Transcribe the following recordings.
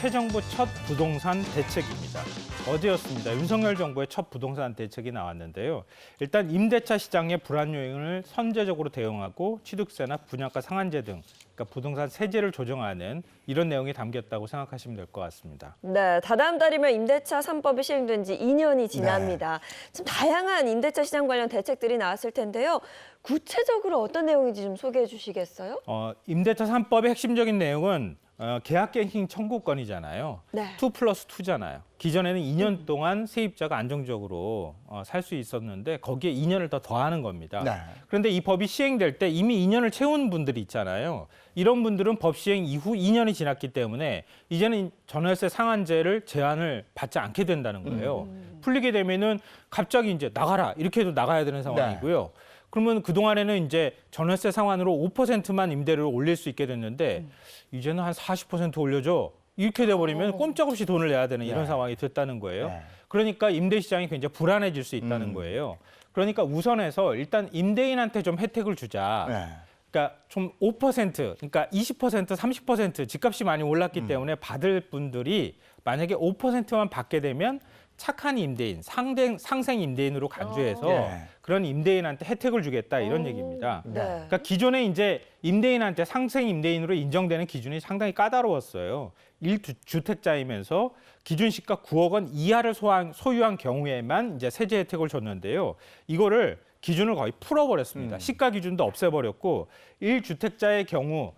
새 정부 첫 부동산 대책입니다. 어제였습니다. 윤석열 정부의 첫 부동산 대책이 나왔는데요. 일단 임대차 시장의 불안 요인을 선제적으로 대응하고 취득세나 분양가 상한제 등 그러니까 부동산 세제를 조정하는 이런 내용이 담겼다고 생각하시면 될 것 같습니다. 네, 다다음 달이면 임대차 3법이 시행된 지 2년이 지납니다. 좀 다양한 임대차 시장 관련 대책들이 나왔을 텐데요. 구체적으로 어떤 내용인지 좀 소개해 주시겠어요? 임대차 3법의 핵심적인 내용은 계약갱신 청구권이잖아요. 네. 2+2잖아요. 기존에는 2년 동안 세입자가 안정적으로 살 수 있었는데 거기에 2년을 더 더하는 겁니다. 네. 그런데 이 법이 시행될 때 이미 2년을 채운 분들이 있잖아요. 이런 분들은 법 시행 이후 2년이 지났기 때문에 이제는 전월세 상한제를 제한을 받지 않게 된다는 거예요. 풀리게 되면은 갑자기 이제 나가라 이렇게 해도 나가야 되는 상황이고요. 그러면 그동안에는 이제 전월세 상한으로 5%만 임대료를 올릴 수 있게 됐는데 이제는 한 40% 올려줘. 이렇게 돼버리면 꼼짝없이 돈을 내야 되는 이런 상황이 됐다는 거예요. 네. 그러니까 임대 시장이 굉장히 불안해질 수 있다는 거예요. 그러니까 우선해서 일단 임대인한테 좀 혜택을 주자. 네. 그러니까 좀 5%, 그러니까 20%, 30% 집값이 많이 올랐기 때문에 받을 분들이 만약에 5%만 받게 되면 착한 임대인, 상생 임대인으로 간주해서 예. 그런 임대인한테 혜택을 주겠다 이런 얘기입니다. 네. 그러니까 기존에 이제 임대인한테 상생 임대인으로 인정되는 기준이 상당히 까다로웠어요. 1주택자이면서 기준 시가 9억 원 이하를 소유한 경우에만 이제 세제 혜택을 줬는데요. 이거를 기준을 거의 풀어버렸습니다. 시가 기준도 없애버렸고 1주택자의 경우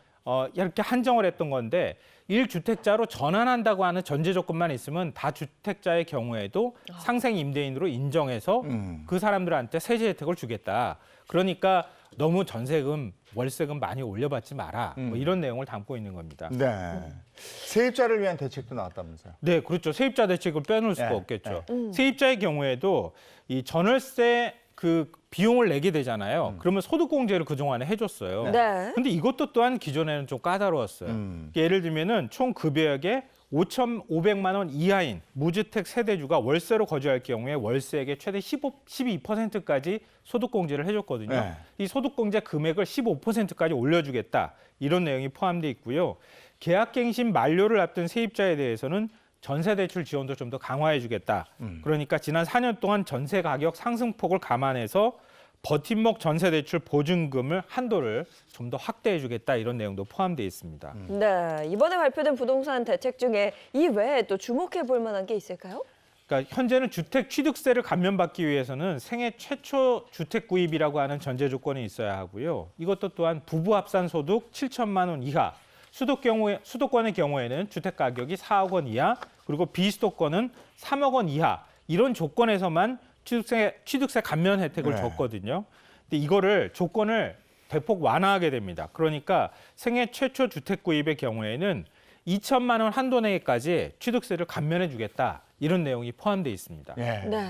이렇게 한정을 했던 건데 1주택자로 전환한다고 하는 전제 조건만 있으면 다주택자의 경우에도 상생 임대인으로 인정해서 그 사람들한테 세제 혜택을 주겠다. 그러니까 너무 전세금, 월세금 많이 올려받지 마라. 뭐 이런 내용을 담고 있는 겁니다. 네. 세입자를 위한 대책도 나왔다면서요? 네, 그렇죠. 세입자 대책을 빼놓을 수가 네, 없겠죠. 세입자의 경우에도 이 전월세 그 비용을 내게 되잖아요. 그러면 소득공제를 그동안에 해줬어요. 네. 근데 이것도 또한 기존에는 좀 까다로웠어요. 예를 들면은 총 급여액의 5,500만 원 이하인 무주택 세대주가 월세로 거주할 경우에 월세액의 최대 12%까지 소득공제를 해줬거든요. 네. 이 소득공제 금액을 15%까지 올려주겠다. 이런 내용이 포함되어 있고요. 계약갱신 만료를 앞둔 세입자에 대해서는 전세대출 지원도 좀 더 강화해주겠다. 그러니까 지난 4년 동안 전세 가격 상승폭을 감안해서 버팀목 전세대출 보증금을 한도를 좀 더 확대해주겠다. 이런 내용도 포함되어 있습니다. 네, 이번에 발표된 부동산 대책 중에 이 외에 또 주목해 볼 만한 게 있을까요? 그러니까 현재는 주택 취득세를 감면받기 위해서는 생애 최초 주택 구입이라고 하는 전제 조건이 있어야 하고요. 이것도 또한 부부 합산 소득 7천만 원 이하, 수도권의 경우에는 주택 가격이 4억 원 이하, 그리고 비수도권은 3억 원 이하 이런 조건에서만 취득세 감면 혜택을 네. 줬거든요. 근데 이거를 조건을 대폭 완화하게 됩니다. 그러니까 생애 최초 주택 구입의 경우에는 2천만 원 한도 내까지 취득세를 감면해 주겠다. 이런 내용이 포함되어 있습니다. 예. 네.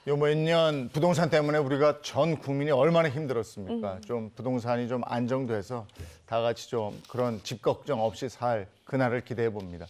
요 몇 년 부동산 때문에 우리가 전 국민이 얼마나 힘들었습니까? 좀 부동산이 좀 안정돼서 다 같이 좀 그런 집 걱정 없이 살 그날을 기대해 봅니다.